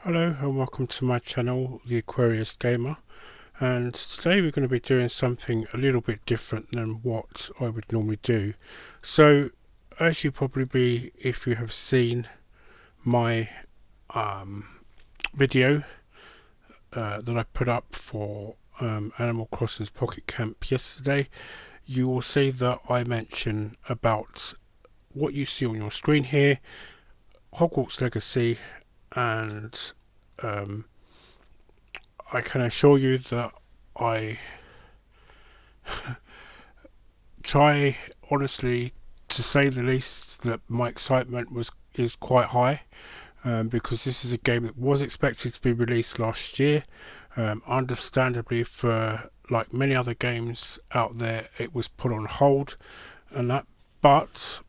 Hello and welcome to my channel, The Aquarius Gamer, and today we're going to be doing something a little bit different than what I would normally do. So as you probably be if you have seen my video that I put up for Animal Crossing's Pocket Camp yesterday, you will see that I mention about what you see on your screen here, Hogwarts Legacy, and I can assure you that I try, honestly, to say the least, that my excitement is quite high, because this is a game that was expected to be released last year. Understandably, for like many other games out there, it was put on hold and that. But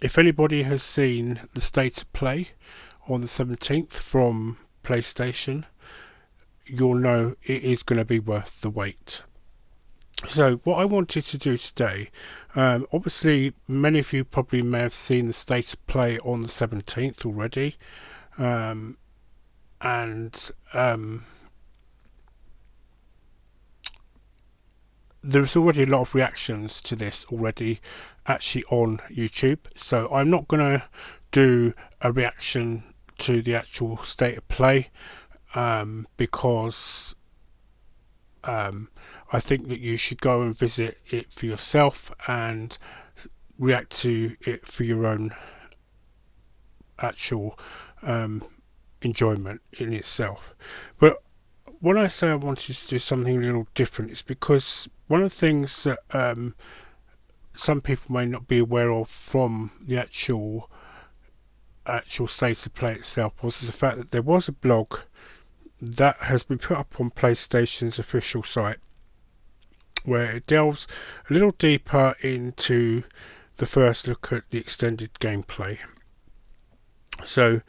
if anybody has seen the state of play on the 17th from PlayStation, you'll know it is going to be worth the wait. So what I wanted to do today, obviously many of you probably may have seen the state of play on the 17th already, and there's already a lot of reactions to this already actually on YouTube, so I'm not going to do a reaction to the actual state of play, because I think that you should go and visit it for yourself and react to it for your own actual enjoyment in itself. But when I say I wanted to do something a little different, it's because one of the things that some people may not be aware of from the actual state of play itself was the fact that there was a blog that has been put up on PlayStation's official site, where it delves a little deeper into the first look at the extended gameplay. So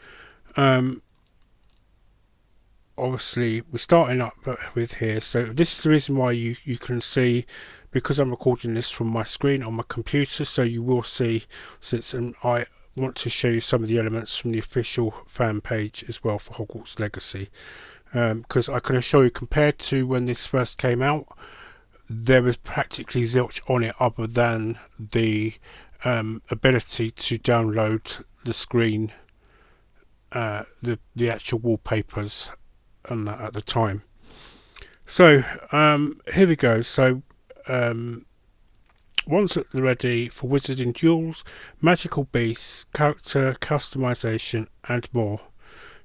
obviously we're starting up with here, so this is the reason why you can see, because I'm recording this from my screen on my computer, so you will see, since I want to show you some of the elements from the official fan page as well for Hogwarts Legacy, because I can assure you, compared to when this first came out, there was practically zilch on it other than the ability to download the screen, the actual wallpapers and that at the time. So here we go. So once at the ready for wizarding duels, magical beasts, character customization and more.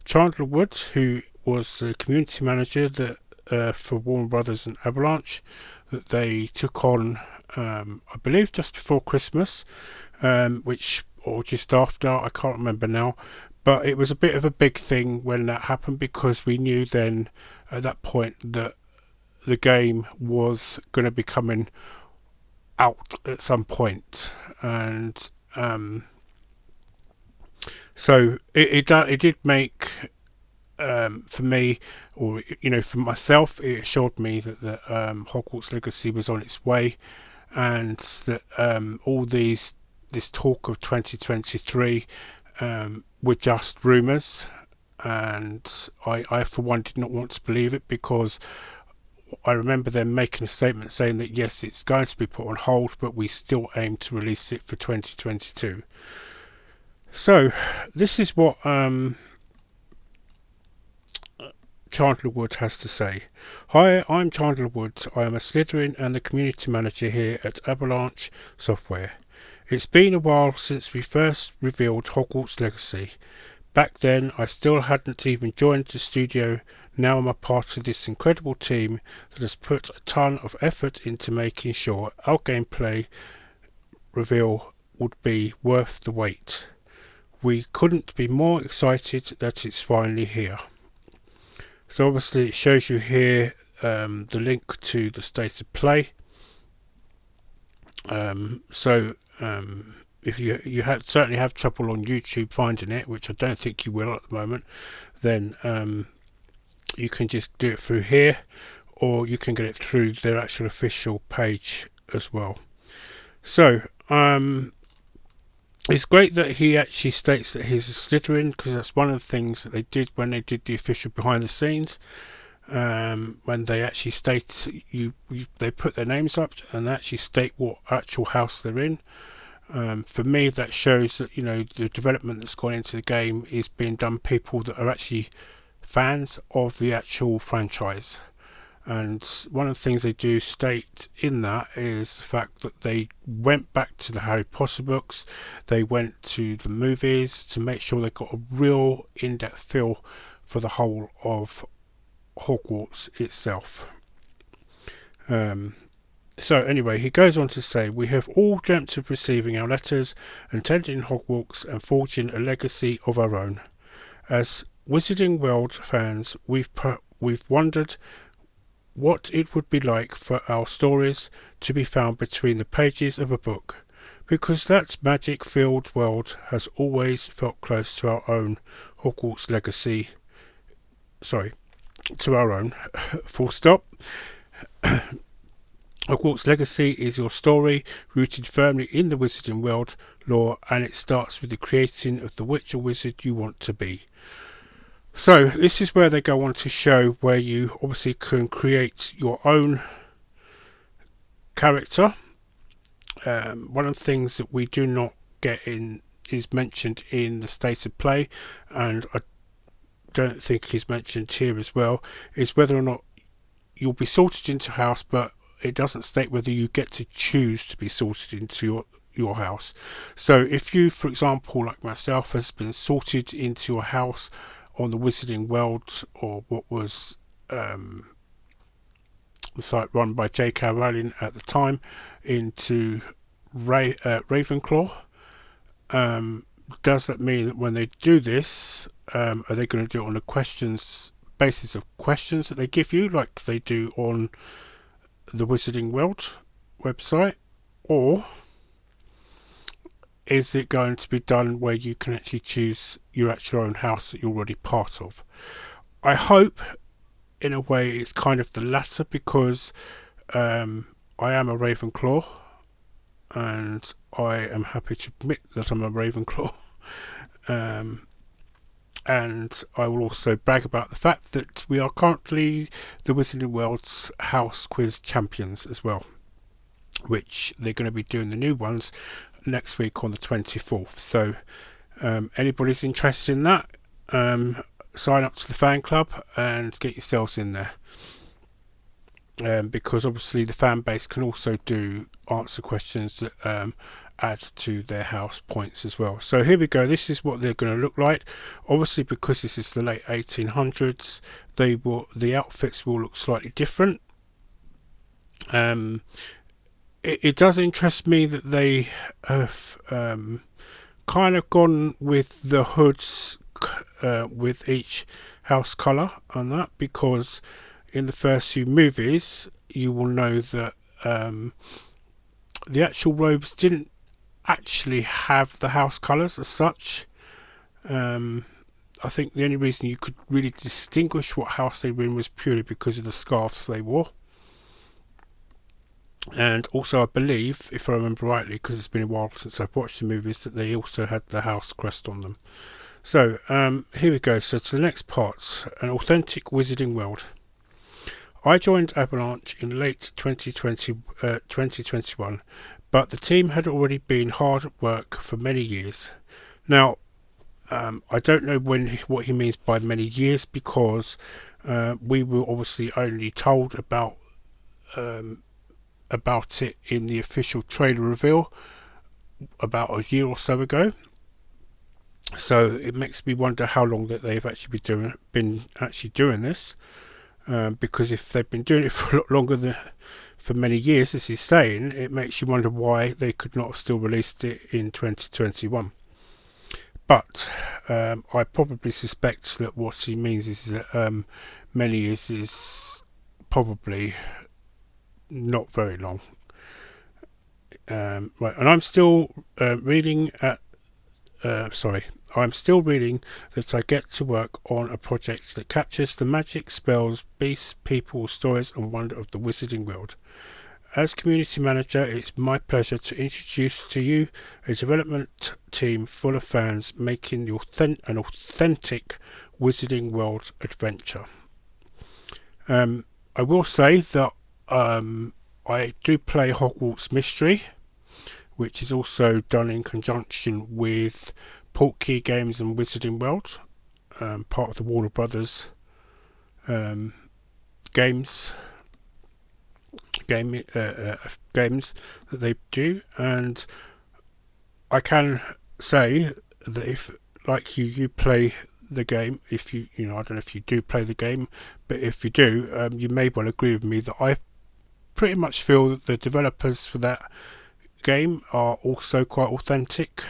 Chandler Woods, who was the community manager that for Warner Brothers and Avalanche, that they took on, I believe, just before Christmas, or just after, I can't remember now. But it was a bit of a big thing when that happened, because we knew then at that point that the game was going to be coming out at some point, and so it did make, for me, or for myself, it assured me that Hogwarts Legacy was on its way, and that all this talk of 2023 were just rumours, and I for one did not want to believe it, because I remember them making a statement saying that yes, it's going to be put on hold, but we still aim to release it for 2022. So this is what Chandler Wood has to say. Hi, I'm Chandler Wood. I am a Slytherin and the community manager here at Avalanche Software. It's been a while since we first revealed Hogwarts Legacy. Back then I still hadn't even joined the studio. Now I'm a part of this incredible team that has put a ton of effort into making sure our gameplay reveal would be worth the wait. We couldn't be more excited that it's finally here. So obviously it shows you here the link to the state of play. If you certainly have trouble on YouTube finding it, which I don't think you will at the moment, then you can just do it through here, or you can get it through their actual official page as well. So It's great that he actually states that he's a Slytherin, because that's one of the things that they did when they did the official behind the scenes. When they actually state they put their names up and they actually state what actual house they're in. For me, that shows that the development that's gone into the game is being done people that are actually fans of the actual franchise. And one of the things they do state in that is the fact that they went back to the Harry Potter books, they went to the movies to make sure they got a real in-depth feel for the whole of Hogwarts itself. So anyway, he goes on to say, we have all dreamt of receiving our letters and attending Hogwarts and forging a legacy of our own. As Wizarding World fans, we've wondered what it would be like for our stories to be found between the pages of a book, because that magic-filled world has always felt close to our own Hogwarts Legacy. Sorry, to our own. Full stop. Hogwarts Legacy is your story, rooted firmly in the Wizarding World lore, and it starts with the creating of the witch or wizard you want to be. So this is where they go on to show where you obviously can create your own character. One of the things that we do not get in is mentioned in the state of play, and I don't think is mentioned here as well, is whether or not you'll be sorted into a house, but it doesn't state whether you get to choose to be sorted into your house. So if you, for example, like myself, has been sorted into a house on the Wizarding World, or what was the site run by J.K. Rowling at the time, into Ravenclaw, does that mean that when they do this, are they going to do it on a basis of questions that they give you, like they do on the Wizarding World website, or is it going to be done where you can actually choose your actual own house that you're already part of? I hope in a way it's kind of the latter, because I am a Ravenclaw and I am happy to admit that I'm a Ravenclaw. And I will also brag about the fact that we are currently the Wizarding World's House Quiz Champions as well, which they're going to be doing the new ones next week on the 24th. So anybody's interested in that, sign up to the fan club and get yourselves in there. Because obviously the fan base can also answer questions that add to their house points as well. So here we go. This is what they're going to look like. Obviously, because this is the late 1800s, the outfits will look slightly different. It does interest me that they have kind of gone with the hoods with each house colour on that, because in the first few movies you will know that the actual robes didn't actually have the house colours as such. I think the only reason you could really distinguish what house they were in was purely because of the scarves they wore. And also I believe, if I remember rightly, because it's been a while since I've watched the movies, that they also had the house crest on them. So here we go. So to the next part, an authentic Wizarding World. I joined Avalanche in late 2021, but the team had already been hard at work for many years. Now, I don't know what he means by many years, because we were obviously only told about it in the official trailer reveal about a year or so ago. So it makes me wonder how long that they've actually been doing this. Because if they've been doing it for a lot longer for many years, as he's saying, it makes you wonder why they could not have still released it in 2021. But I probably suspect that what he means is that many years is probably not very long. Right, and I'm still reading I'm still reading that I get to work on a project that captures the magic, spells, beasts, people, stories and wonder of the Wizarding World. As community manager, it's my pleasure to introduce to you a development team full of fans making an authentic Wizarding World adventure. I will say that I do play Hogwarts Mystery, which is also done in conjunction with Portkey Games and Wizarding World, part of the Warner Brothers games that they do. And I can say that if, like you play the game, if you I don't know if you do play the game, but if you do, you may well agree with me that I pretty much feel that the developers for that game are also quite authentic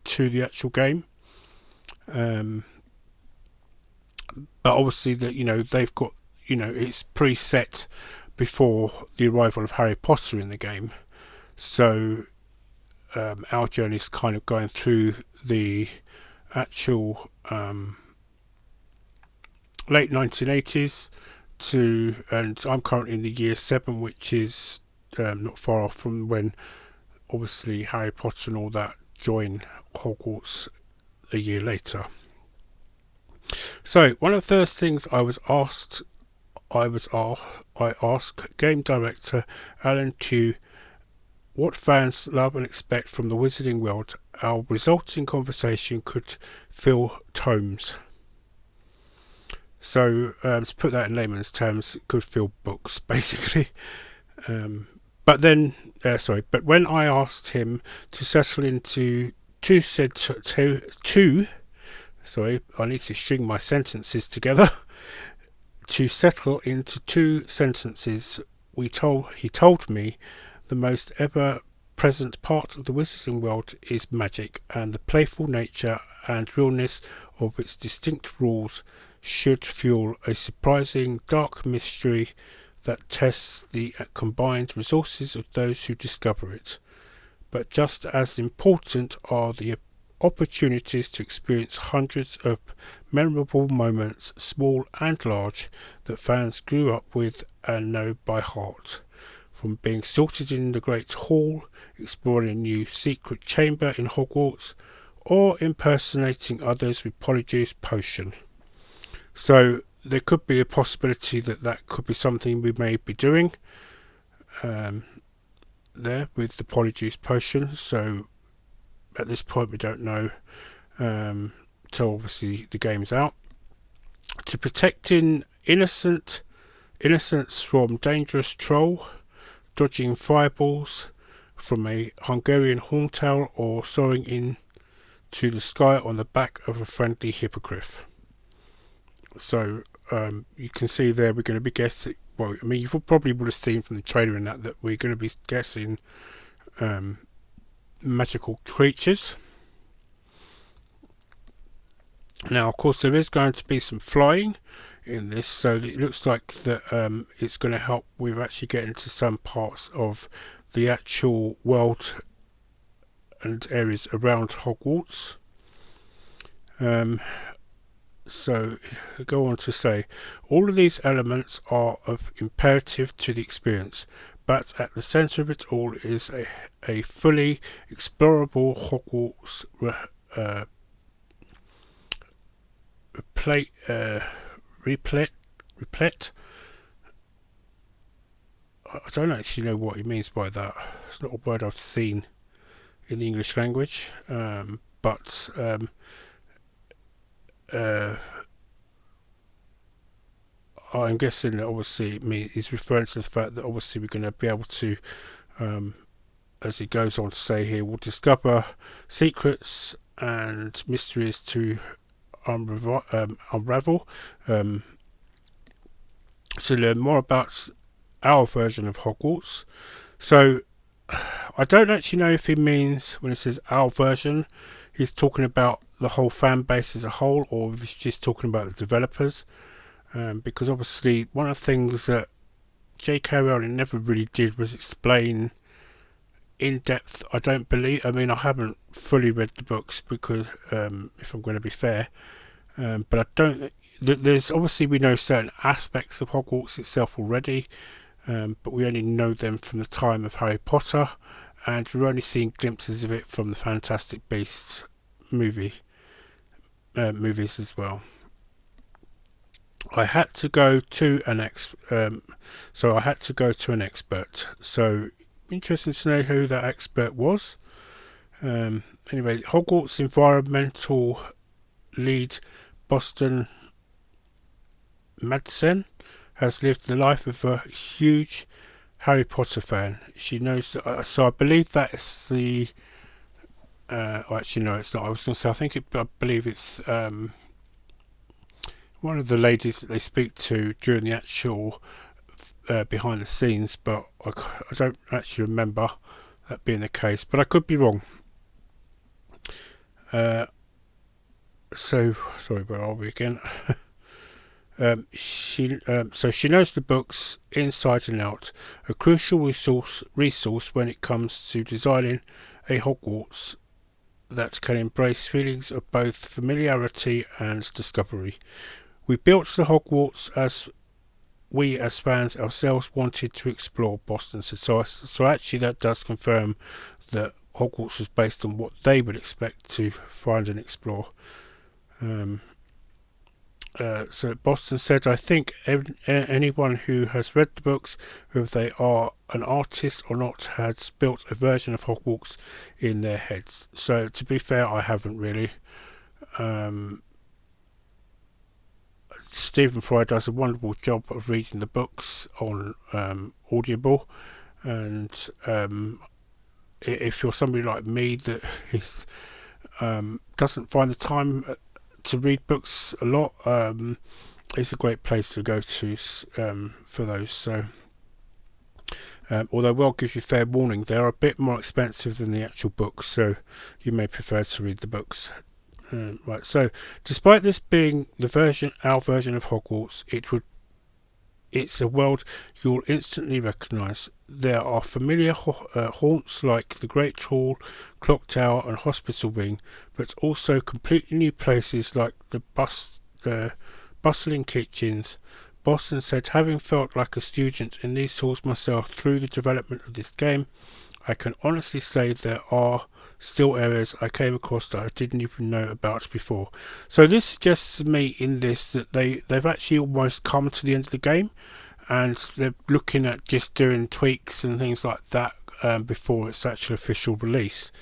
to the actual game. But obviously that they've got it's preset before the arrival of Harry Potter in the game, so our journey is kind of going through the actual late 1980s and I'm currently in the year 7, which is not far off from when obviously Harry Potter and all that join Hogwarts a year later. So one of the first things I asked game director Alan Tew what fans love and expect from the Wizarding World. Our resulting conversation could fill tomes. So to put that in layman's terms, it could fill books basically. But when I asked him to settle into I need to string my sentences together. To settle into 2 sentences, he told me the most ever-present part of the Wizarding World is magic, and the playful nature and realness of its distinct rules should fuel a surprising dark mystery that tests the combined resources of those who discover it. But just as important are the opportunities to experience hundreds of memorable moments, small and large, that fans grew up with and know by heart. From being sorted in the Great Hall, exploring a new secret chamber in Hogwarts, or impersonating others with Polyjuice Potion. So there could be a possibility that could be something we may be doing there with the Polyjuice Potion. So at this point we don't know till obviously the game's out. To protecting innocence from dangerous troll, dodging fireballs from a Hungarian horntail, or soaring into the sky on the back of a friendly hippogriff. So you can see there we're going to be guessing, well, I mean, you probably would have seen from the trailer in that we're going to be guessing magical creatures. Now, of course, there is going to be some flying in this, so it looks like that it's going to help with actually getting to some parts of the actual world and areas around Hogwarts. So go on to say, all of these elements are of imperative to the experience, but at the centre of it all is a fully explorable Hogwarts replete. I don't actually know what he means by that. It's not a word I've seen in the English language, but I'm guessing that obviously he's referring to the fact that obviously we're going to be able to, as he goes on to say here, we'll discover secrets and mysteries to unravel, to learn more about our version of Hogwarts. So I don't actually know if he means, when he says our version, he's talking about the whole fan base as a whole, or if he's just talking about the developers, because obviously one of the things that J.K. Rowling never really did was explain in depth. I mean, I haven't fully read the books because if I'm going to be fair, but I don't, there's obviously, we know certain aspects of Hogwarts itself already, but we only know them from the time of Harry Potter, and we're only seeing glimpses of it from the Fantastic Beasts movies as well. I had to go to an expert. So interesting to know who that expert was. Anyway, Hogwarts environmental lead Boston Madsen has lived the life of a huge Harry Potter fan. She knows that, so I believe that's the. Actually, no, it's not. I was going to say I believe it's one of the ladies that they speak to during the actual behind the scenes, but I don't actually remember that being the case. But I could be wrong. So sorry, where are we again? So she knows the books inside and out, a crucial resource when it comes to designing a Hogwarts that can embrace feelings of both familiarity and discovery. We built the Hogwarts as we as fans ourselves wanted to explore, Boston said. So actually that does confirm that Hogwarts was based on what they would expect to find and explore. So Boston said, I think anyone who has read the books, whether they are an artist or not, has built a version of Hogwarts in their heads. So to be fair, I haven't really. Stephen Fry does a wonderful job of reading the books on Audible, and if you're somebody like me that is, doesn't find the time to read books a lot, it's a great place to go to for those. So although I will give you fair warning, they are a bit more expensive than the actual books, so you may prefer to read the books. Right, so despite this being our version of Hogwarts, it's a world you'll instantly recognise. There are familiar haunts like the Great Hall, Clock Tower and Hospital Wing, but also completely new places like the bustling kitchens. Boston said, having felt like a student in these halls myself through the development of this game, I can honestly say there are still areas I came across that I didn't even know about before. So this suggests to me in this that they've actually almost come to the end of the game, and they're looking at just doing tweaks and things like that before its actual official release.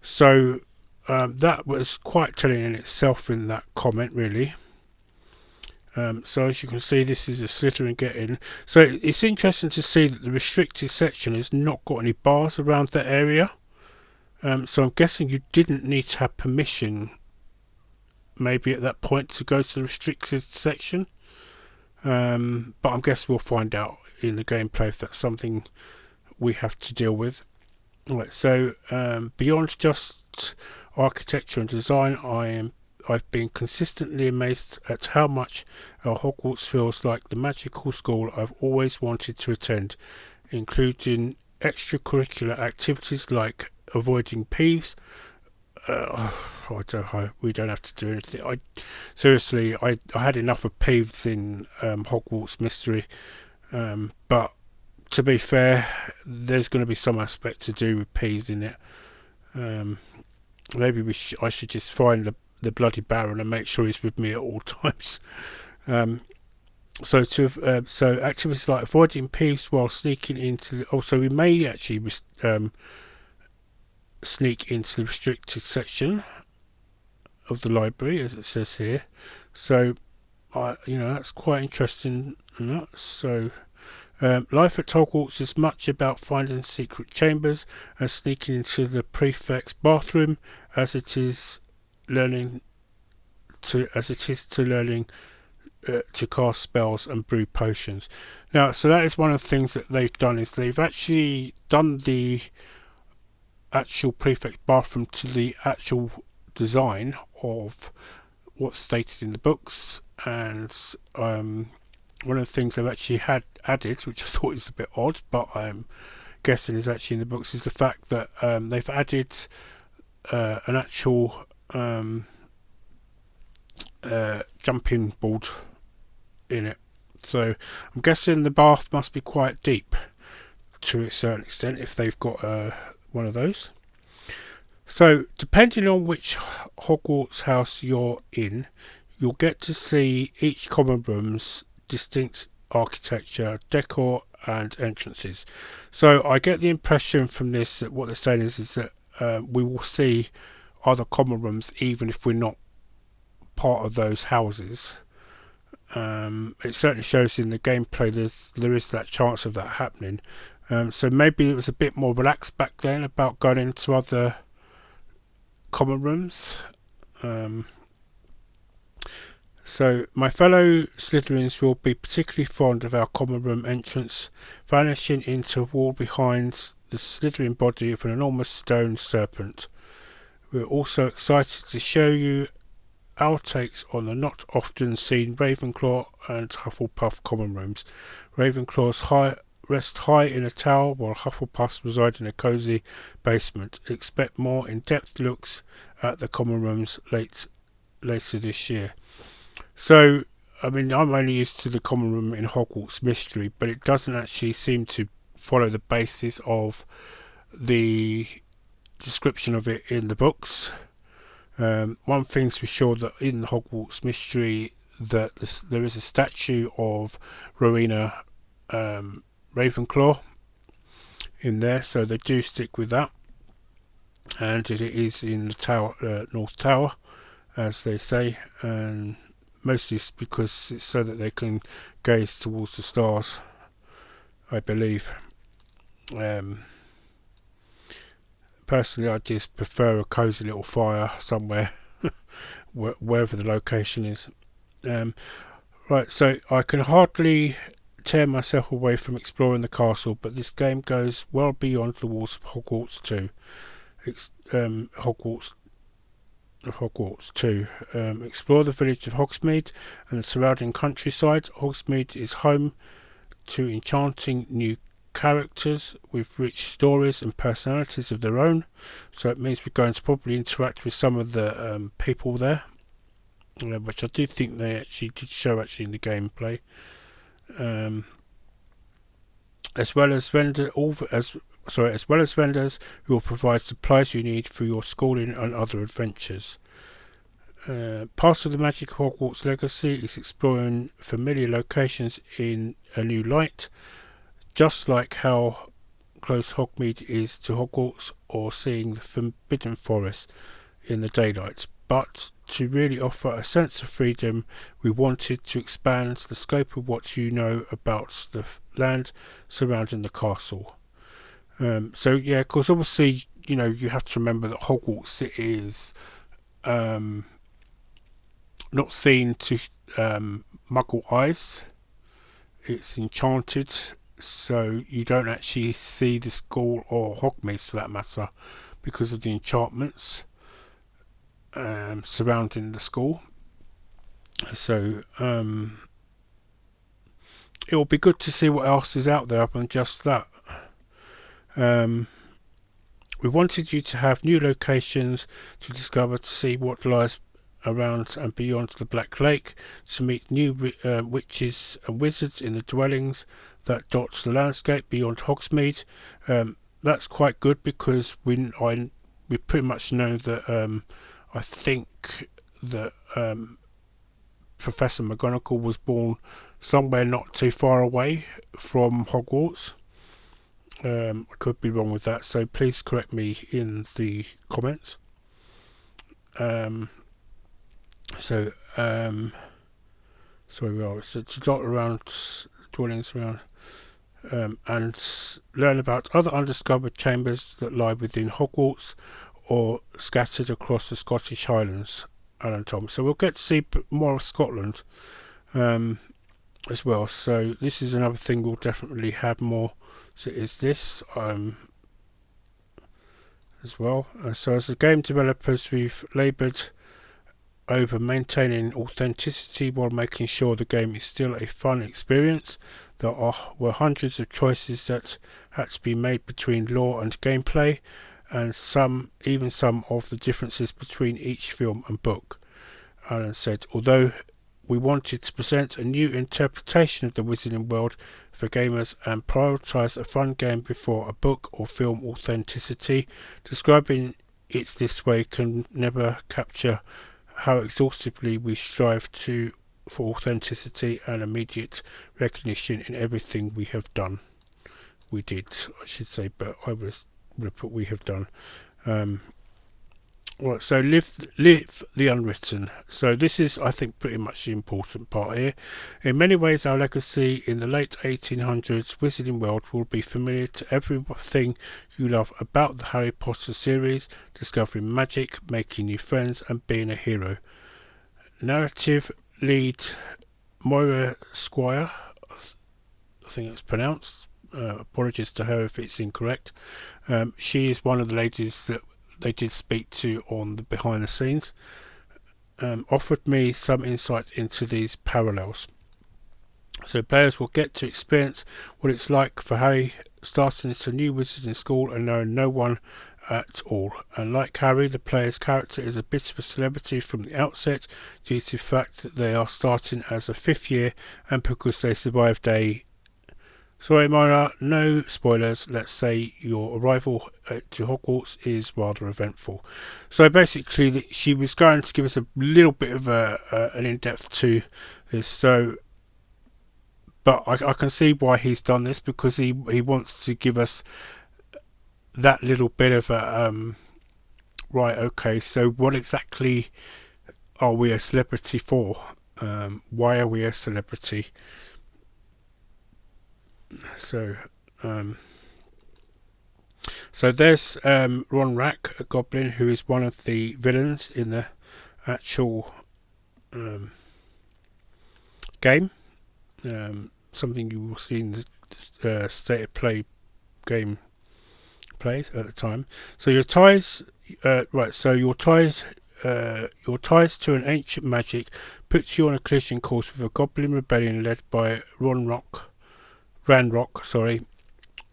So that was quite telling in itself in that comment, really. So as you can see, this is a Slytherin get-in. So it's interesting to see that the restricted section has not got any bars around that area. So I'm guessing you didn't need to have permission maybe at that point to go to the restricted section. But I guess we'll find out in the gameplay if that's something we have to deal with. Right, so beyond just architecture and design, I've been consistently amazed at how much our Hogwarts feels like the magical school I've always wanted to attend, including extracurricular activities like avoiding peeves. We don't have to do anything. I had enough of peeves in Hogwarts Mystery, but to be fair, there's going to be some aspect to do with peeves in it. Maybe I should just find the bloody Baron and make sure he's with me at all times. So activities like avoiding peeves while sneaking into. Also, we may actually sneak into the restricted section of the library, as it says here. So, that's quite interesting. So, life at Hogwarts is much about finding secret chambers and sneaking into the prefect's bathroom, as it is learning to cast spells and brew potions. Now, so that is one of the things that they've done, is they've actually done the actual prefect bathroom to the actual design of what's stated in the books, and one of the things they've actually had added, which I thought is a bit odd, but I'm guessing is actually in the books, is the fact that they've added an actual jumping board in it So I'm guessing the bath must be quite deep to a certain extent if they've got one of those. So depending on which Hogwarts house you're in, you'll get to see each common room's distinct architecture, decor and entrances. So I get the impression from this that what they're saying is that we will see other common rooms even if we're not part of those houses. It certainly shows in the gameplay there is that chance of that happening. So maybe it was a bit more relaxed back then about going into other common rooms. So my fellow Slytherins will be particularly fond of our common room entrance, vanishing into a wall behind the Slytherin body of an enormous stone serpent. We're also excited to show you our takes on the not often seen Ravenclaw and Hufflepuff common rooms. Ravenclaws rest high in a tower while Hufflepuffs reside in a cosy basement. Expect more in-depth looks at the common rooms later this year. So, I mean, I'm only used to the common room in Hogwarts Mystery, but it doesn't actually seem to follow the basis of the description of it in the books. One thing's for sure, that in Hogwarts Mystery that there is a statue of Rowena Ravenclaw in there, so they do stick with that, and it is in the tower, North Tower, as they say, and mostly it's because it's so that they can gaze towards the stars, I believe. Personally, I just prefer a cosy little fire somewhere, wherever the location is. Right, so I can hardly tear myself away from exploring the castle, but this game goes well beyond the walls of Hogwarts 2. Hogwarts 2. Explore the village of Hogsmeade and the surrounding countryside. Hogsmeade is home to enchanting new characters with rich stories and personalities of their own, so it means we're going to probably interact with some of the people there, which I do think they actually did show in the gameplay, as well as vendors who will provide supplies you need for your schooling and other adventures. Part of the magic of Hogwarts Legacy is exploring familiar locations in a new light, just like how close Hogsmeade is to Hogwarts, or seeing the Forbidden Forest in the daylight. But to really offer a sense of freedom, we wanted to expand the scope of what you know about the land surrounding the castle. So yeah, because obviously, you know, you have to remember that Hogwarts is not seen to Muggle eyes. It's enchanted, so you don't actually see the school, or Hogsmeade for that matter, because of the enchantments surrounding the school. So it will be good to see what else is out there other than just that. We wanted you to have new locations to discover, to see what lies around and beyond the Black Lake, to meet new witches and wizards in the dwellings that dot the landscape beyond Hogsmeade. That's quite good, because we pretty much know that I think that Professor McGonagall was born somewhere not too far away from Hogwarts. I could be wrong with that, so please correct me in the comments. So to dot around dwellings around, and learn about other undiscovered chambers that lie within Hogwarts or scattered across the Scottish Highlands, Alan Tom. So we'll get to see more of Scotland as well. So this is another thing we'll definitely have more. So is this as well. So as the game developers, we've laboured over maintaining authenticity while making sure the game is still a fun experience. There were hundreds of choices that had to be made between lore and gameplay, and some of the differences between each film and book. Alan said, although we wanted to present a new interpretation of the Wizarding World for gamers and prioritise a fun game before a book or film authenticity. Describing it this way can never capture how exhaustively we strive for authenticity and immediate recognition in everything we have done. We did, I should say, but I would have put we have done. Right, so live the unwritten. So this is, I think, pretty much the important part here. In many ways, our legacy in the late 1800s Wizarding World will be familiar to everything you love about the Harry Potter series, discovering magic, making new friends, and being a hero. Narrative lead Moira Squire, I think it's pronounced. Apologies to her if it's incorrect. She is one of the ladies that they did speak to on the behind the scenes, offered me some insight into these parallels. So players will get to experience what it's like for Harry starting at a new wizarding school and knowing no one at all. And like Harry, the player's character is a bit of a celebrity from the outset due to the fact that they are starting as a 5th year and because they survived a... Sorry, Myra, no spoilers. Let's say your arrival to Hogwarts is rather eventful. So basically, she was going to give us a little bit of an in-depth to this. So, but I can see why he's done this, because he wants to give us that little bit of a right. Okay, so what exactly are we a celebrity for? Why are we a celebrity? So there's Ron Rack, a goblin who is one of the villains in the actual game. Something you will see in the state of play game plays at the time. So your ties, your ties to an ancient magic puts you on a collision course with a goblin rebellion led by Ranrock,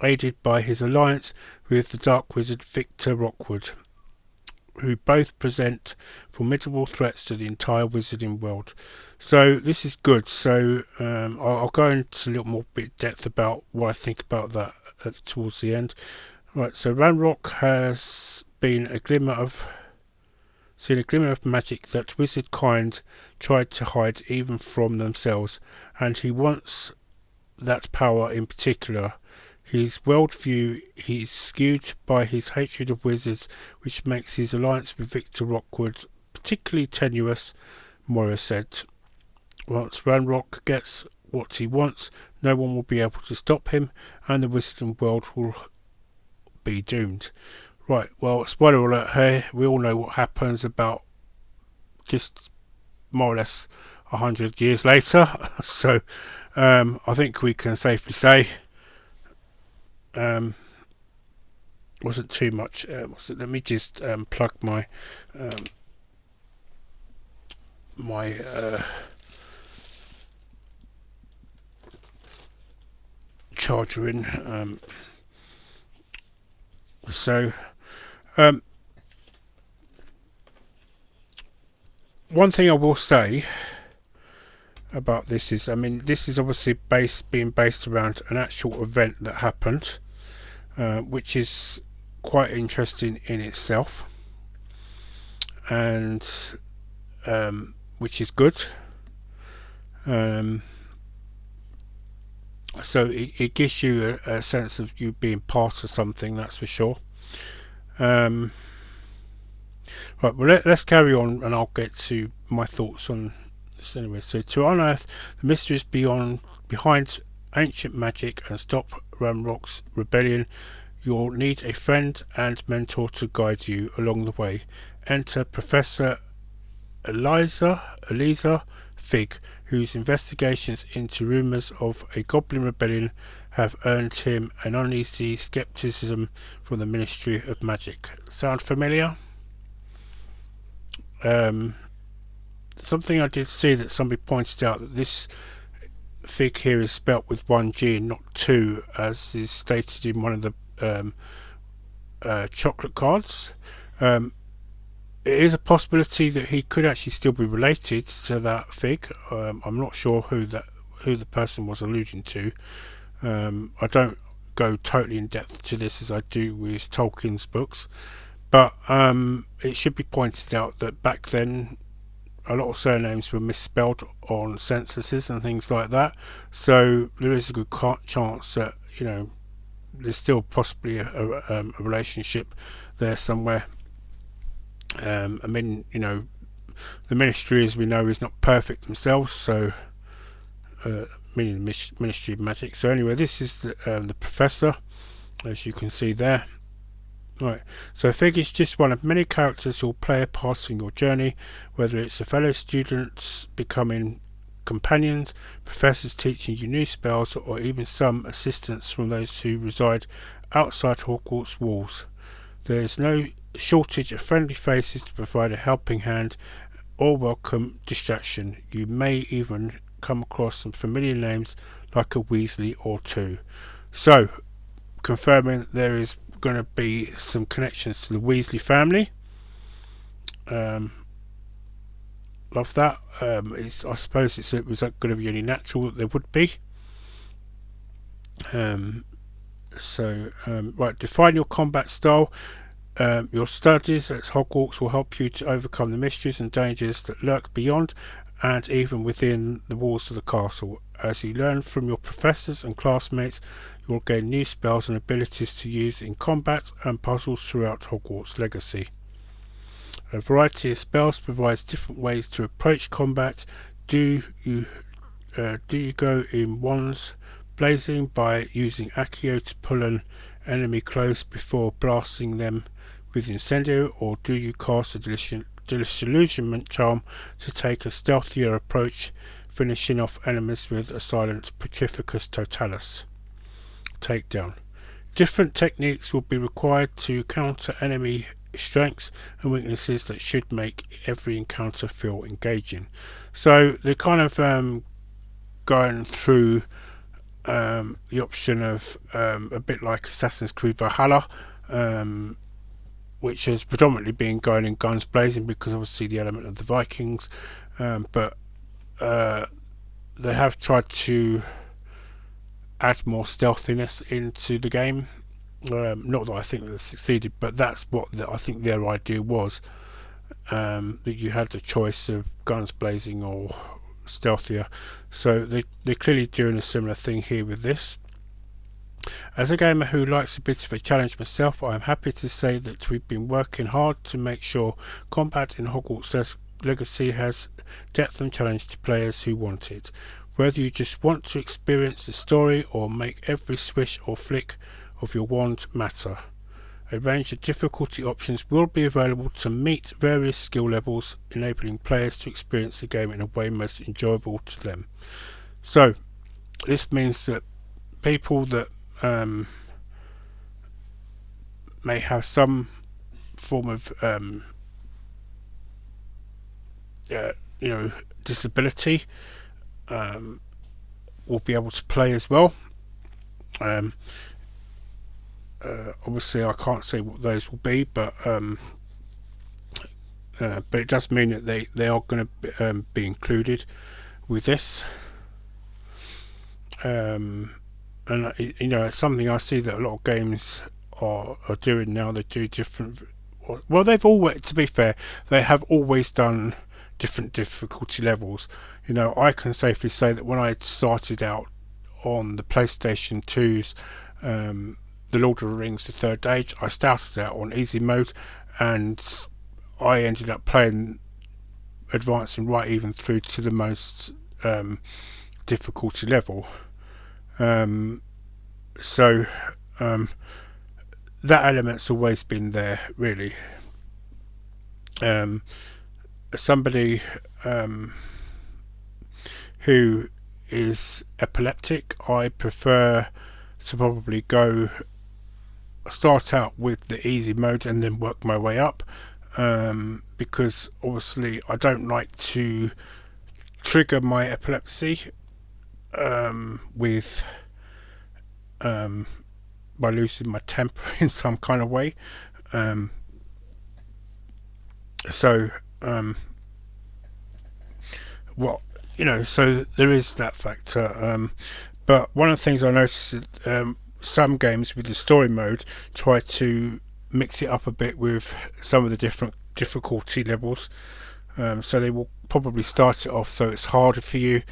aided by his alliance with the Dark Wizard Victor Rockwood, who both present formidable threats to the entire Wizarding World. So this is good. So I'll go into a little more bit depth about what I think about that towards the end. Right, so Ranrock has been seen a glimmer of magic that wizard kind tried to hide even from themselves, and he wants that power in particular. His worldview is skewed by his hatred of wizards, which makes his alliance with Victor Rockwood particularly tenuous, Moira said. Once Ranrock gets what he wants, no one will be able to stop him, and the Wizarding World will be doomed. Right, well, spoiler alert here, we all know what happens about just more or less 100 years later. So I think we can safely say wasn't too much. Let me just plug my charger in. One thing I will say about this is, I mean, this is obviously being based around an actual event that happened, which is quite interesting in itself, and which is good. So it gives you a sense of you being part of something, that's for sure. Right, well, let's carry on, and I'll get to my thoughts on this anyway. So, to unearth the mysteries behind ancient magic and stop Ranrock's rebellion, you'll need a friend and mentor to guide you along the way. Enter Professor Eliza Fig, whose investigations into rumours of a goblin rebellion have earned him an uneasy skepticism from the Ministry of Magic. Sound familiar? Something I did see that somebody pointed out that this Fig here is spelt with one G and not two, as is stated in one of the chocolate cards. it is a possibility that he could actually still be related to that Fig. I'm not sure who the person was alluding to. I don't go totally in depth to this as I do with Tolkien's books, but it should be pointed out that back then a lot of surnames were misspelled on censuses and things like that. So there is a good chance that there's still possibly a relationship there somewhere. I mean, the Ministry, as we know, is not perfect themselves, so meaning the Ministry of Magic. So anyway, this is the Professor, as you can see there. Right, so Fig is just one of many characters who will play a part in your journey, whether it's a fellow students becoming companions, professors teaching you new spells, or even some assistants from those who reside outside Hogwarts walls. There is no shortage of friendly faces to provide a helping hand or welcome distraction. You may even come across some familiar names like a Weasley or two. So, confirming there is going to be some connections to the Weasley family. Love that. I suppose it was going to be only natural that there would be. Right, define your combat style. Your studies at Hogwarts will help you to overcome the mysteries and dangers that lurk beyond and even within the walls of the castle. As you learn from your professors and classmates, you will gain new spells and abilities to use in combat and puzzles throughout Hogwarts Legacy. A variety of spells provides different ways to approach combat. Do you go in wands blazing by using Accio to pull an enemy close before blasting them with incendio, or do you cast a disillusionment charm to take a stealthier approach, finishing off enemies with a silent Petrificus Totalis takedown? Different techniques will be required to counter enemy strengths and weaknesses that should make every encounter feel engaging. So they're kind of going through the option of a bit like Assassin's Creed Valhalla, which has predominantly been going in guns blazing because obviously the element of the Vikings, but they have tried to add more stealthiness into the game. Not that I think they've succeeded, but that's what I think their idea was, that you had the choice of guns blazing or stealthier. So they're clearly doing a similar thing here with this. As a gamer who likes a bit of a challenge myself, I am happy to say that we've been working hard to make sure combat in Hogwarts Legacy has depth and challenge to players who want it. Whether you just want to experience the story or make every swish or flick of your wand matter. A range of difficulty options will be available to meet various skill levels, enabling players to experience the game in a way most enjoyable to them. So, this means that people that may have some form of disability will be able to play as well. Obviously I can't say what those will be, but it does mean that they are going to be included with this. And it's something I see that a lot of games are doing now. They do different. Well, they've always, to be fair, they have always done different difficulty levels. I can safely say that when I started out on the PlayStation 2's The Lord of the Rings: The Third Age, I started out on easy mode, and I ended up advancing right even through to the most difficulty level. So that element's always been there, really. Somebody who is epileptic, I prefer to probably start out with the easy mode and then work my way up, because obviously I don't like to trigger my epilepsy with by losing my temper in some kind of way. So what so there is that factor. But one of the things I noticed is some games with the story mode try to mix it up a bit with some of the different difficulty levels. So they will probably start it off so it's harder for you,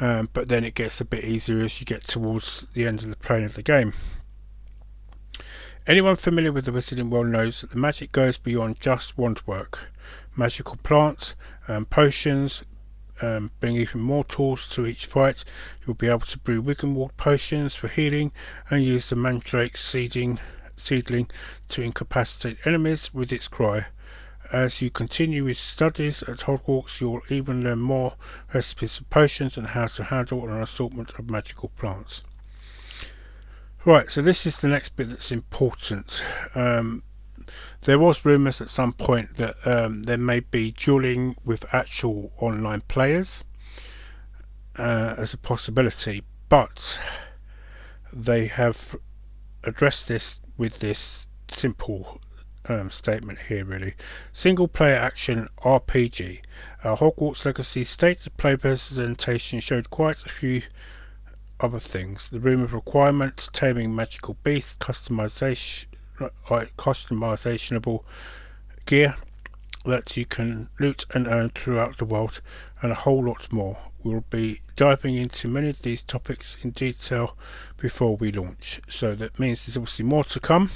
but then it gets a bit easier as you get towards the end of the playing of the game. Anyone familiar with the Wizarding World knows that the magic goes beyond just wand work. Magical plants, potions, bring even more tools to each fight. You'll be able to brew Wiggenwald potions for healing and use the Mandrake seedling to incapacitate enemies with its cry. As you continue with studies at Hogwarts, you'll even learn more recipes for potions and how to handle an assortment of magical plants. Right, so this is the next bit that's important. There was rumours at some point that there may be dueling with actual online players as a possibility, but they have addressed this with this simple statement here, really. Single player action RPG. Our Hogwarts Legacy state of play presentation showed quite a few other things. The room of requirements, taming magical beasts, customizationable gear that you can loot and earn throughout the world, and a whole lot more. We'll be diving into many of these topics in detail before we launch. So that means there's obviously more to come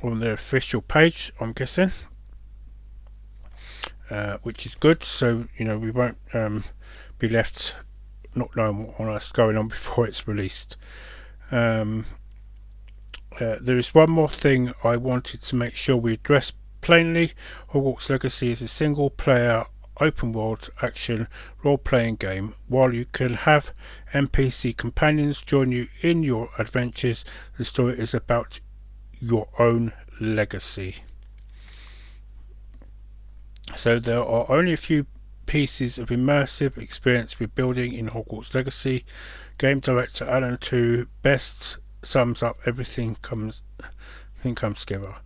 on their official page, I'm guessing, which is good. So we won't be left not knowing what's going on before it's released. There is one more thing I wanted to make sure we address plainly. Hogwarts Legacy is a single player open world action role playing game. While you can have NPC companions join you in your adventures, the story is about your own legacy. So there are only a few pieces of immersive experience with building in Hogwarts Legacy. Game director Alan Tu best sums up everything comes together.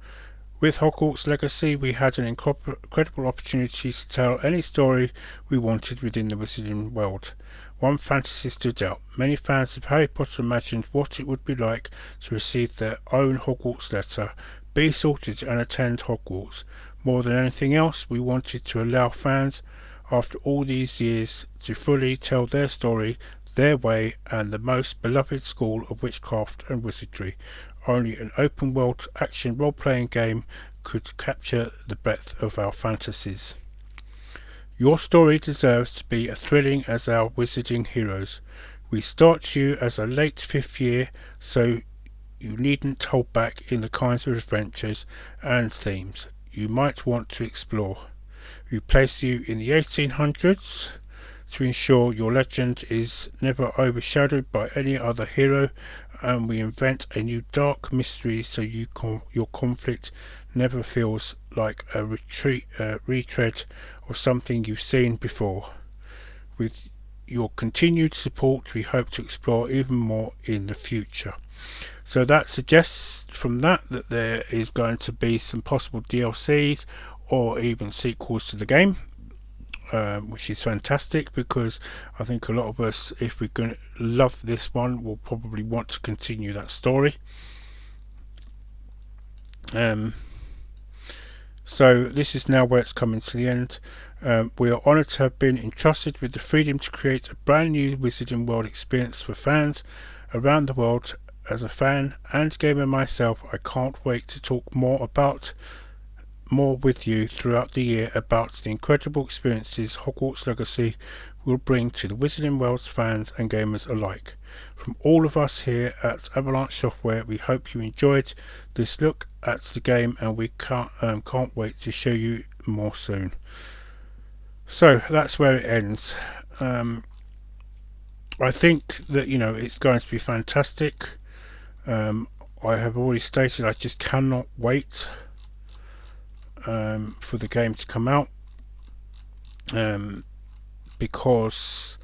With Hogwarts Legacy, we had an incredible opportunity to tell any story we wanted within the Wizarding world. One fantasy stood out. Many fans of Harry Potter imagined what it would be like to receive their own Hogwarts letter, be sorted and attend Hogwarts. More than anything else, we wanted to allow fans, after all these years, to fully tell their story, their way, and the most beloved school of witchcraft and wizardry. Only an open world action role playing game could capture the breadth of our fantasies. Your story deserves to be as thrilling as our wizarding heroes. We start you as a late 5th year, so you needn't hold back in the kinds of adventures and themes you might want to explore. We place you in the 1800s to ensure your legend is never overshadowed by any other hero, and we invent a new dark mystery so your conflict never feels like a retread of something you've seen before. With your continued support, we hope to explore even more in the future. So that suggests from that there is going to be some possible DLCs or even sequels to the game, which is fantastic, because I think a lot of us, if we're going to love this one, will probably want to continue that story. So this is now where it's coming to the end. We are honoured to have been entrusted with the freedom to create a brand new Wizarding World experience for fans around the world. As a fan and gamer myself, I can't wait to talk more with you throughout the year about the incredible experiences Hogwarts Legacy will bring to the Wizarding World's fans and gamers alike. From all of us here at Avalanche Software, we hope you enjoyed this look at the game, and we can't wait to show you more soon. So that's where it ends. I think that it's going to be fantastic. I have already stated I just cannot wait for the game to come out, because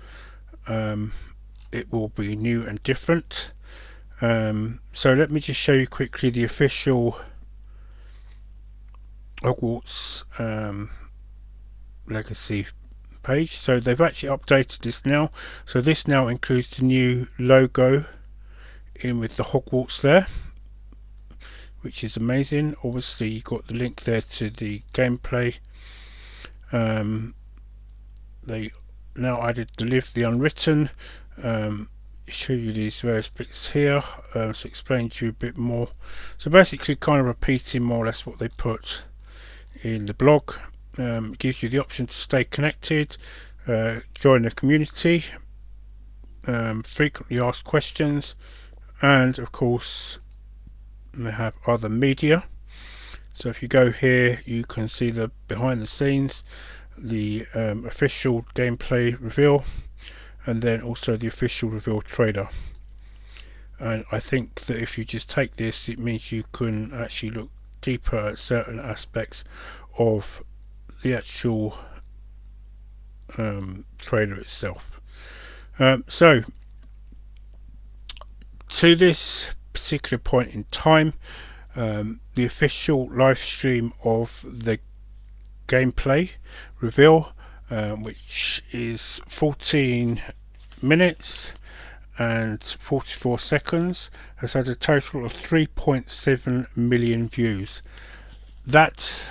it will be new and different. So let me just show you quickly the official Hogwarts Legacy page. So they've actually updated this now. So this now includes the new logo in with the Hogwarts there, which is amazing. Obviously you got the link there to the gameplay. They now added the Live the Unwritten. Show you these various bits here, so explain to you a bit more. So basically kind of repeating more or less what they put in the blog. It gives you the option to stay connected, join the community, frequently asked questions, and of course they have other media. So if you go here you can see the behind the scenes, the official gameplay reveal, and then also the official reveal trailer. And I think that if you just take this, it means you can actually look deeper at certain aspects of the actual trailer itself. So to this particular point in time, the official live stream of the gameplay reveal, which is 14 minutes and 44 seconds, has had a total of 3.7 million views. That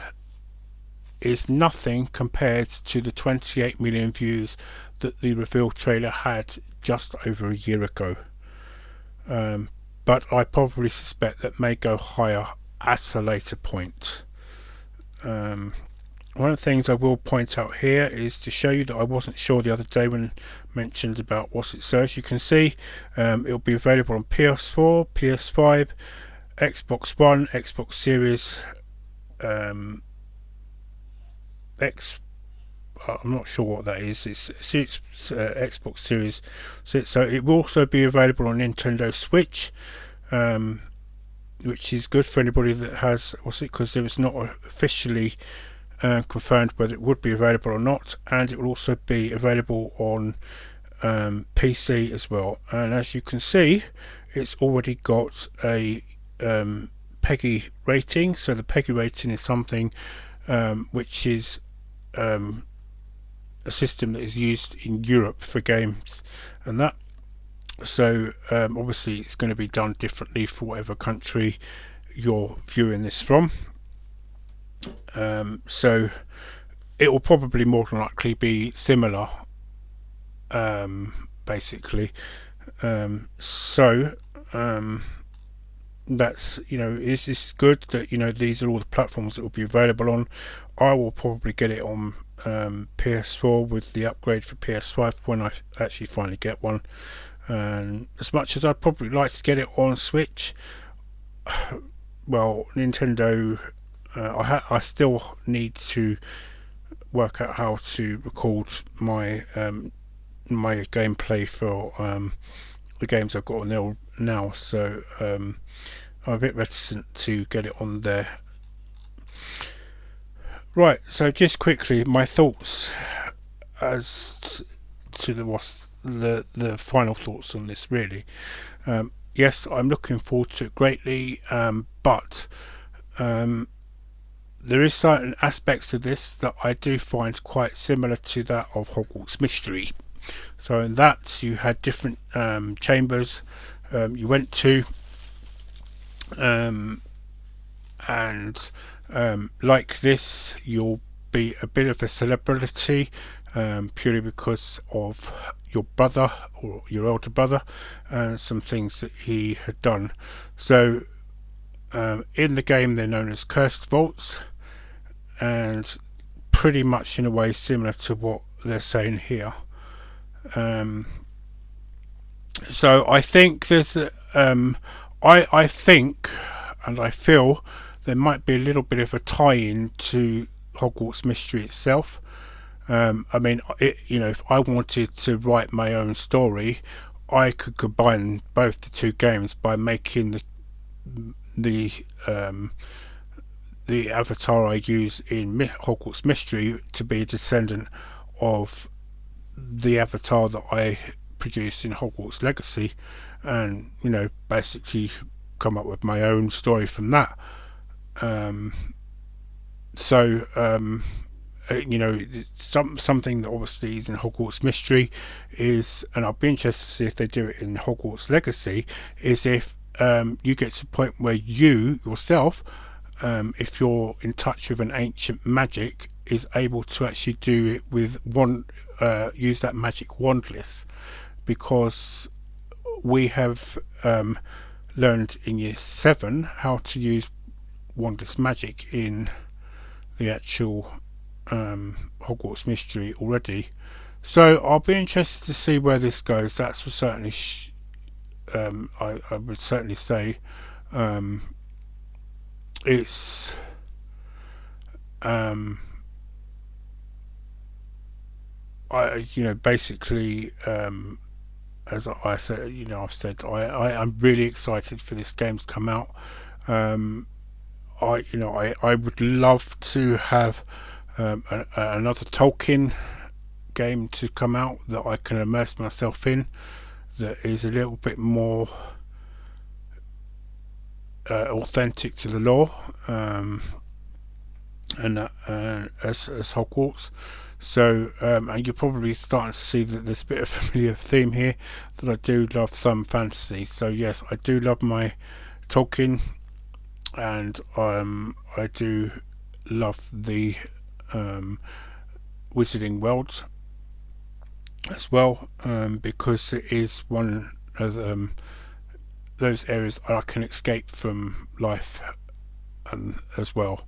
is nothing compared to the 28 million views that the reveal trailer had just over a year ago. But I probably suspect that may go higher at a later point. One of the things I will point out here is to show you that I wasn't sure the other day when mentioned about what's it so. As you can see, it'll be available on PS4, PS5, Xbox One, Xbox Series X. I'm not sure what that is. It's Xbox Series. So it will also be available on Nintendo Switch, which is good for anybody that has. Because it was not officially confirmed whether it would be available or not, and it will also be available on PC as well. And as you can see, it's already got a PEGI rating. So the PEGI rating is something which is a system that is used in Europe for games and that. So obviously it's going to be done differently for whatever country you're viewing this from. So it will probably more than likely be similar, basically. That's, it's good that these are all the platforms that will be available on. I will probably get it on PS4 with the upgrade for PS5 when I actually finally get one. And as much as I'd probably like to get it on Switch, well, Nintendo, I still need to work out how to record my my gameplay for the games I've got on there now. So I'm a bit reticent to get it on there. Right, so just quickly, my thoughts as to the final thoughts on this, really. Yes, I'm looking forward to it greatly, but there is certain aspects of this that I do find quite similar to that of Hogwarts Mystery. So in that you had different chambers you went to, and like this you'll be a bit of a celebrity purely because of your brother or your older brother and some things that he had done. So in the game they're known as cursed vaults, and pretty much in a way similar to what they're saying here. So I think there's I think and I feel there might be a little bit of a tie-in to Hogwarts Mystery itself. I mean, if I wanted to write my own story, I could combine both the two games by making the avatar I use in Hogwarts Mystery to be a descendant of the avatar that I produced in Hogwarts Legacy, and basically come up with my own story from that. So something that obviously is in Hogwarts Mystery is, and I'll be interested to see if they do it in Hogwarts Legacy, is if you get to the point where you yourself, if you're in touch with an ancient magic, is able to actually do it with one, use that magic wandless, because we have learned in year 7 how to use wandless magic in the actual Hogwarts Mystery already. So I'll be interested to see where this goes. That's for certainly. I would certainly say it's. Basically, as I said, I've said I'm really excited for this game to come out. I would love to have another Tolkien game to come out that I can immerse myself in, that is a little bit more authentic to the lore, and as Hogwarts. So, and you're probably starting to see that there's a bit of a familiar theme here, that I do love some fantasy. So yes, I do love my Tolkien, and I do love the Wizarding World as well, because it is one of those areas I can escape from life as well.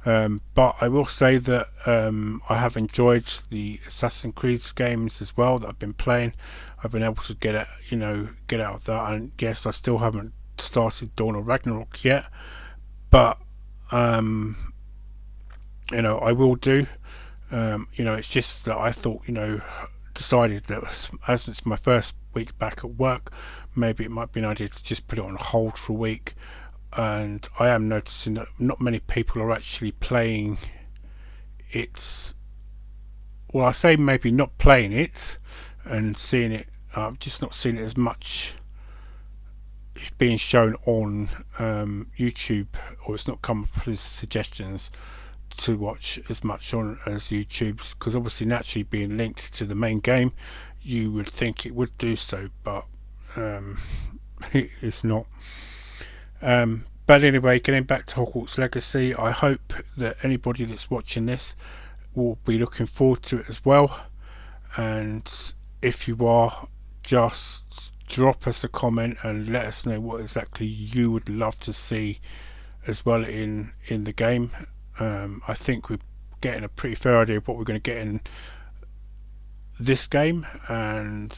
But I will say that I have enjoyed the Assassin's Creed games as well that I've been playing. I've been able to get out of that, and yes, I still haven't started Dawn of Ragnarok yet, but I will do. It's just that I thought, decided that as it's my first week back at work, maybe it might be an idea to just put it on hold for a week. And I am noticing that not many people are actually playing it. Well, I say maybe not playing it and seeing it, just not seeing it as much being shown on YouTube, or it's not come up with suggestions to watch as much on as YouTube, because obviously naturally being linked to the main game, you would think it would do so, but it's not. But anyway, getting back to Hogwarts Legacy, I hope that anybody that's watching this will be looking forward to it as well. And if you are, just drop us a comment and let us know what exactly you would love to see as well in the game. I think we're getting a pretty fair idea of what we're going to get in this game, and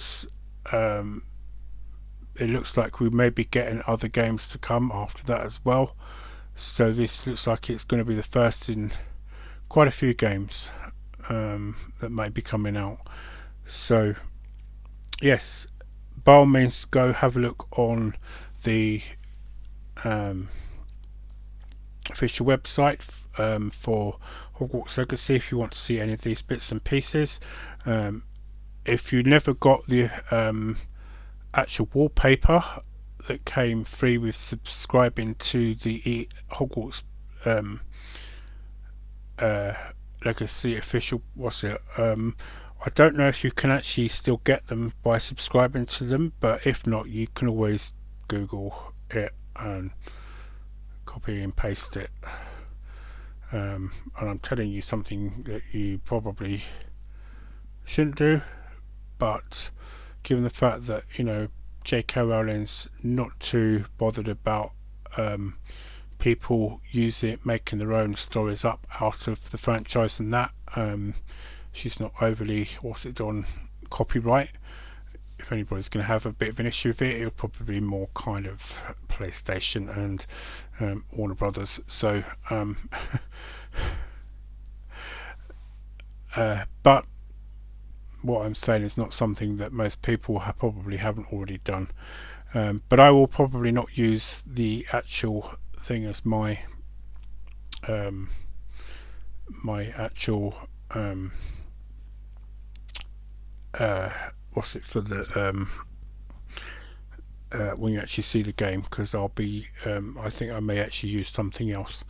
it looks like we may be getting other games to come after that as well. So this looks like it's going to be the first in quite a few games that may be coming out. So yes, by all means, go have a look on the official website for Hogwarts Legacy if you want to see any of these bits and pieces. If you never got the actual wallpaper that came free with subscribing to the Hogwarts Legacy official, I don't know if you can actually still get them by subscribing to them, but if not, you can always Google it and copy and paste it. And I'm telling you something that you probably shouldn't do, but given the fact that J.K. Rowling's not too bothered about people making their own stories up out of the franchise, and that she's not overly on copyright. If anybody's going to have a bit of an issue with it, it'll probably be more kind of PlayStation and Warner Brothers. So but what I'm saying is not something that most people probably haven't already done. But I will probably not use the actual thing as my actual what's it for the when you actually see the game, because I'll be I think I may actually use something else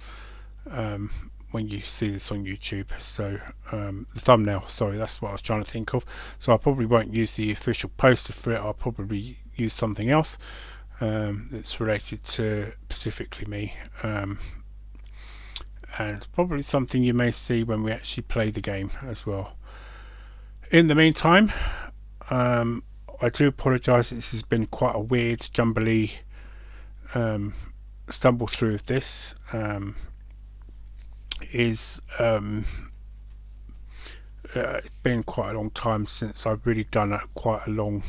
when you see this on YouTube. So the thumbnail, sorry, that's what I was trying to think of. So I probably won't use the official poster for it. I'll probably use something else that's related to specifically me, and probably something you may see when we actually play the game as well. In the meantime, I do apologise. This has been quite a weird, jumbly stumble through of this. It's been quite a long time since I've really done quite a long,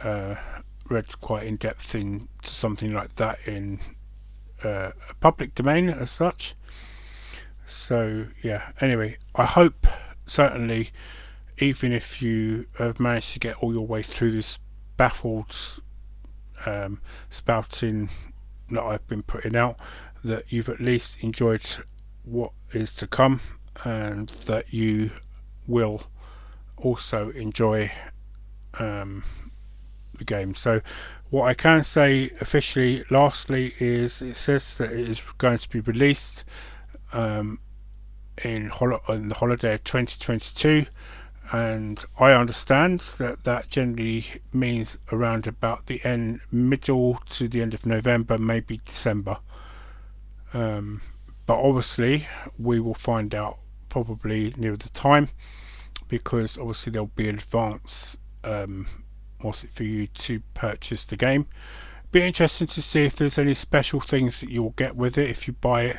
read quite in depth into something like that in a public domain as such. So yeah, anyway, I hope certainly, even if you have managed to get all your way through this baffled spouting that I've been putting out, that you've at least enjoyed what is to come, and that you will also enjoy the game. So what I can say officially lastly is it says that it is going to be released in the holiday of 2022, and I understand that generally means around about the middle to the end of November, maybe December. But obviously we will find out probably near the time, because obviously there'll be an advance for you to purchase the game. Be interesting to see if there's any special things that you'll get with it if you buy it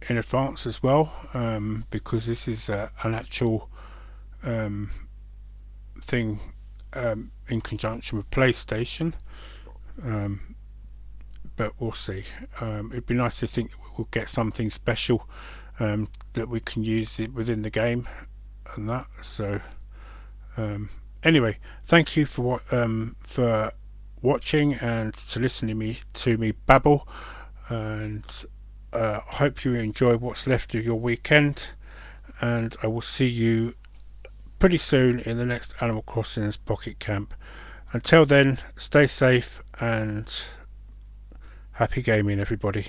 in advance as well, because this is an actual thing in conjunction with PlayStation, but we'll see. It'd be nice to think that we'll get something special that we can use it within the game and that. So anyway, thank you for watching and to listening to me babble, and I hope you enjoy what's left of your weekend, and I will see you pretty soon in the next Animal Crossing Pocket Camp. Until then, stay safe and happy gaming, everybody.